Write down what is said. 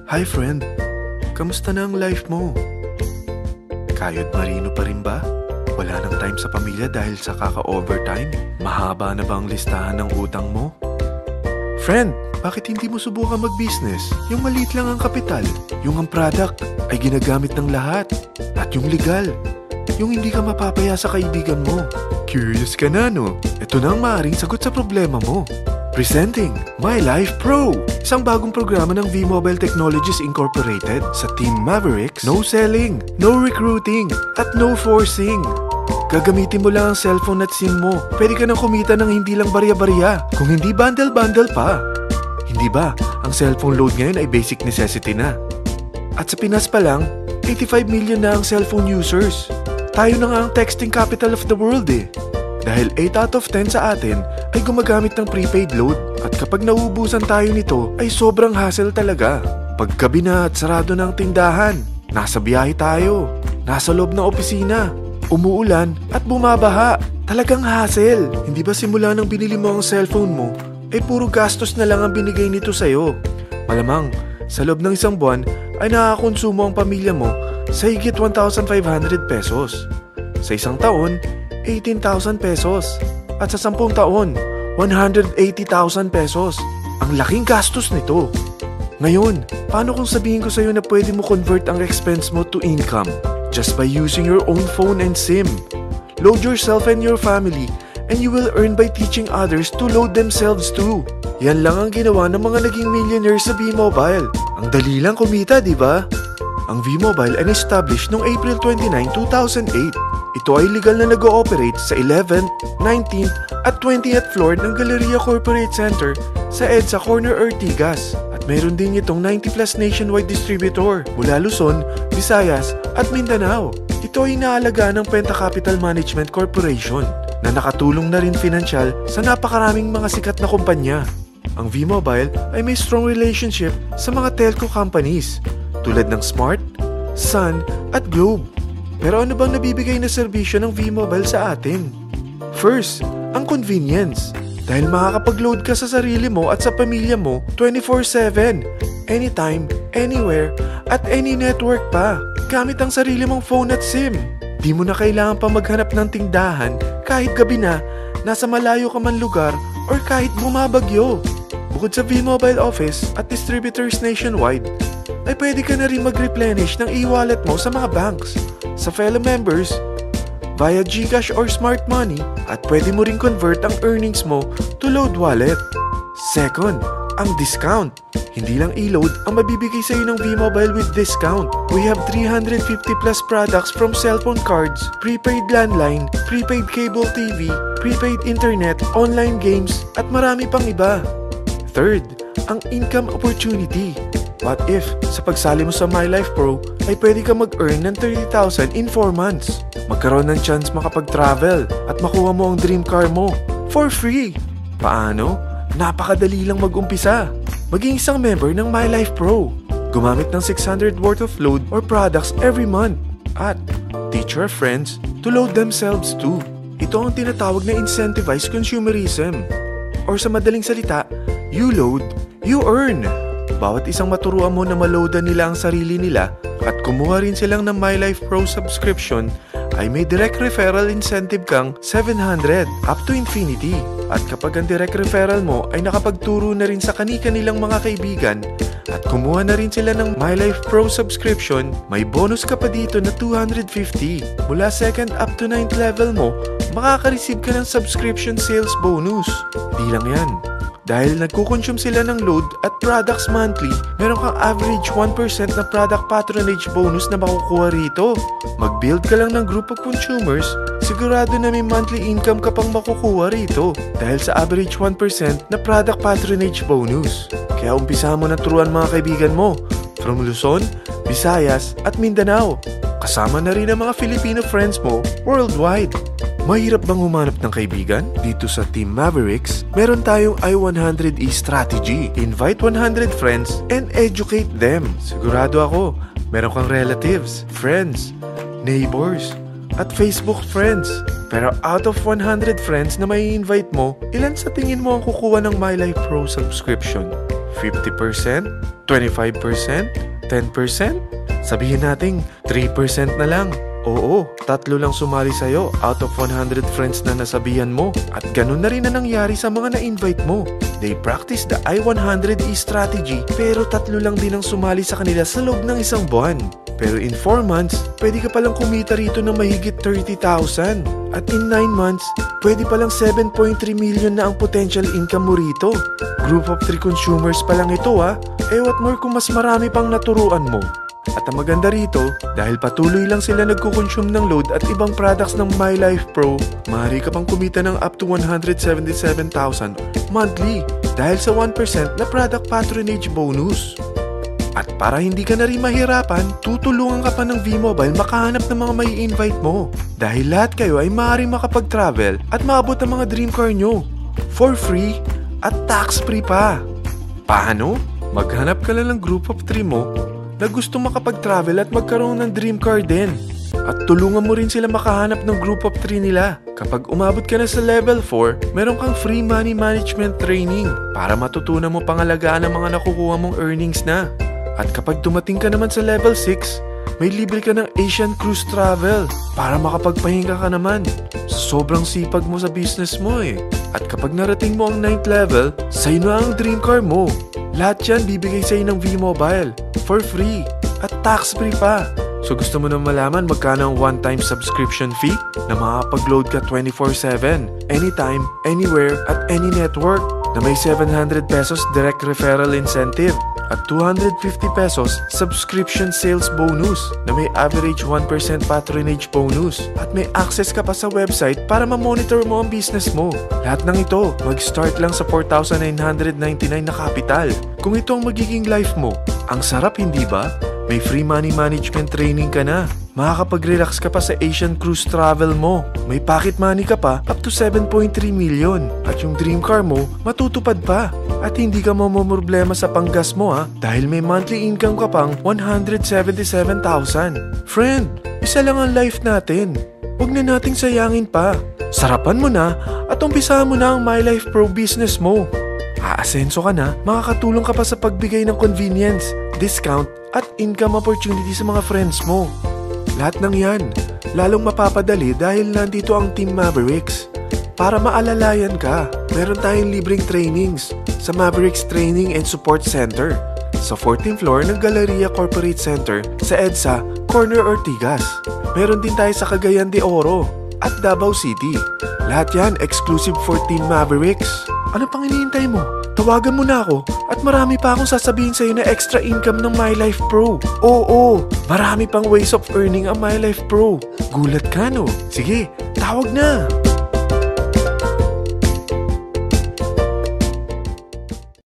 Hi friend, kamusta na ang life mo? Kayod marino pa rin ba? Wala nang time sa pamilya dahil sa kaka-overtime? Mahaba na ba ang listahan ng utang mo? Friend, bakit hindi mo subukan mag-business? Yung maliit lang ang kapital, yung ang product ay ginagamit ng lahat, at yung legal, yung hindi ka mapapaya sa kaibigan mo. Curious ka na, no? Ito na ang maaaring sagot sa problema mo. Presenting My Life Pro, isang bagong programa ng V-Mobile Technologies Incorporated. Sa Team Mavericks, no selling, no recruiting, at no forcing. Gagamitin mo lang ang cellphone at SIM mo. Pwede ka nang kumita ng hindi lang barya-barya, kung hindi bundle-bundle pa. Hindi ba, ang cellphone load ngayon ay basic necessity na. At sa Pinas pa lang, 85 million na ang cellphone users. Tayo na nga ang texting capital of the world eh. Dahil 8 out of 10 sa atin ay gumagamit ng prepaid load, at kapag nauubusan tayo nito ay sobrang hassle talaga. Paggabi na at sarado ng tindahan, nasa biyahe tayo, nasa loob ng opisina, umuulan at bumabaha. Talagang hassle. Hindi ba simula nang binili mo ang cellphone mo ay puro gastos na lang ang binigay nito sa'yo? Malamang sa loob ng isang buwan ay nakakakonsumo ang pamilya mo sa higit 1,500 pesos. Sa isang taon, 18,000 pesos. At sa 10 taon, 180,000 pesos. Ang laking gastos nito. Ngayon, paano kung sabihin ko sa'yo na pwede mo convert ang expense mo to income just by using your own phone and SIM? Load yourself and your family, and you will earn by teaching others to load themselves too. Yan lang ang ginawa ng mga naging millionaires sa V-Mobile. Ang dali lang kumita, di ba? Ang V-Mobile ay na-establish noong April 29, 2008. Ito ay legal na nag-ooperate sa 11th, 19th at 20th floor ng Galleria Corporate Center sa EDSA Corner Ortigas. At meron din itong 90 plus nationwide distributor mula Luzon, Visayas at Mindanao. Ito ay inaalagaan ng Penta Capital Management Corporation na nakatulong na rin pinansyal sa napakaraming mga sikat na kumpanya. Ang V-Mobile ay may strong relationship sa mga telco companies tulad ng Smart, Sun at Globe. Pero ano bang nabibigay na serbisyo ng V-Mobile sa atin? First, ang convenience. Dahil makakapag-load ka sa sarili mo at sa pamilya mo 24/7, anytime, anywhere, at any network pa. Gamit ang sarili mong phone at SIM. Di mo na kailangan pa maghanap ng tindahan kahit gabi na, nasa malayo ka man lugar, or kahit bumabagyo. Bukod sa V-Mobile office at distributors nationwide, ay pwede ka na rin mag-replenish ng e-wallet mo sa mga banks, sa fellow members, via GCash or Smart Money, at pwede mo rin convert ang earnings mo to load wallet. Second, ang discount. Hindi lang e-load ang mabibigay sa iyo ng V-Mobile with discount. We have 350 plus products from cellphone cards, prepaid landline, prepaid cable TV, prepaid internet, online games, at marami pang iba. Third, ang income opportunity. What if, sa pagsali mo sa My Life Pro, ay pwede ka mag-earn ng 30,000 in 4 months? Magkaroon ng chance makapag-travel at makuha mo ang dream car mo for free. Paano? Napakadali lang mag-umpisa. Maging isang member ng My Life Pro. Gumamit ng 600 worth of load or products every month. At teach your friends to load themselves too. Ito ang tinatawag na incentivized consumerism. Or sa madaling salita, you load, you earn. Bawat isang maturuan mo na maloadan nila ang sarili nila at kumuha rin silang ng My Life Pro subscription ay may direct referral incentive kang 700 up to infinity. At kapag ang direct referral mo ay nakapagturo na rin sa kani-kanilang mga kaibigan at kumuha na rin sila ng My Life Pro subscription, may bonus ka pa dito na 250. Mula 2nd up to 9th level mo, makaka-receive ka ng subscription sales bonus. Di lang yan. Dahil nagkukonsume sila ng load at products monthly, meron kang average 1% na product patronage bonus na makukuha rito. Mag-build ka lang ng group of consumers, sigurado na may monthly income ka pang makukuha rito dahil sa average 1% na product patronage bonus. Kaya umpisa mo na turuan mga kaibigan mo from Luzon, Visayas at Mindanao. Kasama na rin ang mga Filipino friends mo worldwide. Mahirap bang humanap ng kaibigan? Dito sa Team Mavericks, meron tayong I100E strategy. Invite 100 friends and educate them. Sigurado ako, meron kang relatives, friends, neighbors, at Facebook friends. Pero out of 100 friends na may invite mo, ilan sa tingin mo ang kukuha ng My Life Pro subscription? 50%? 25%? 10%? Sabihin natin 3% na lang. Oo, 3 lang sumali sa'yo out of 100 friends na nasabihan mo. At ganun na rin na nangyari sa mga na-invite mo. They practice the I-100E strategy pero 3 lang din ang sumali sa kanila sa loob ng isang buwan. Pero in 4 months, pwede ka palang kumita rito ng mahigit 30,000. At in 9 months, pwede palang 7.3 million na ang potential income mo rito. Group of 3 consumers pa lang ito what more kung mas marami pang naturuan mo. At ang maganda rito, dahil patuloy lang sila nagko-consume ng load at ibang products ng MyLife Pro, maaari ka pang kumita ng up to 177,000 monthly dahil sa 1% na product patronage bonus. At para hindi ka na rin mahirapan, tutulungan ka pa ng V-Mobile makahanap ng mga may invite mo. Dahil lahat kayo ay maaaring makapag-travel at maabot ang mga dream car nyo for free at tax-free pa. Paano? Maghanap ka lang ng group of 3 mo na gusto makapag-travel at magkaroon ng dream car din. At tulungan mo rin sila makahanap ng group of 3 nila. Kapag umabot ka na sa level 4, meron kang free money management training para matutunan mo pangalagaan ang mga nakukuha mong earnings na. At kapag dumating ka naman sa level 6, may libre ka ng Asian Cruise Travel para makapagpahinga ka naman. Sobrang sipag mo sa business mo At kapag narating mo ang 9th level, sa'yo na ang dream car mo. Lahat yan bibigay sa'yo ng V-Mobile for free at tax-free pa. So gusto mo na malaman magkano ang one-time subscription fee na makakapag-load ka 24/7, anytime, anywhere, at any network na may 700 pesos direct referral incentive at 250 pesos subscription sales bonus na may average 1% patronage bonus at may access ka pa sa website para ma-monitor mo ang business mo. Lahat ng ito, mag-start lang sa 4,999 na capital. Kung ito ang magiging life mo, ang sarap hindi ba? May free money management training ka na. Makakapag-relax ka pa sa Asian Cruise Travel mo. May pocket money ka pa up to 7.3 million. At yung dream car mo, matutupad pa. At hindi ka mamumroblema sa panggas mo dahil may monthly income ka pang 177,000. Friend, isa lang ang life natin. Huwag na nating sayangin pa. Sarapan mo na at umpisahan mo na ang MyLife Pro business mo. Aasenso ka na, makakatulong ka pa sa pagbigay ng convenience, discount, at income opportunity sa mga friends mo. Lahat ng yan, lalong mapapadali dahil nandito ang Team Mavericks. Para maalalayan ka, meron tayong libreng trainings sa Mavericks Training and Support Center sa 14th floor ng Galleria Corporate Center sa EDSA, Corner Ortigas. Meron din tayo sa Cagayan de Oro at Davao City. Lahat yan exclusive for Team Mavericks. Ano pang hinihintay mo? Tawagan mo na ako at marami pa akong sasabihin sa'yo na extra income ng MyLife Pro. Oo, marami pang ways of earning ang MyLife Pro. Gulat ka no? Sige, tawag na!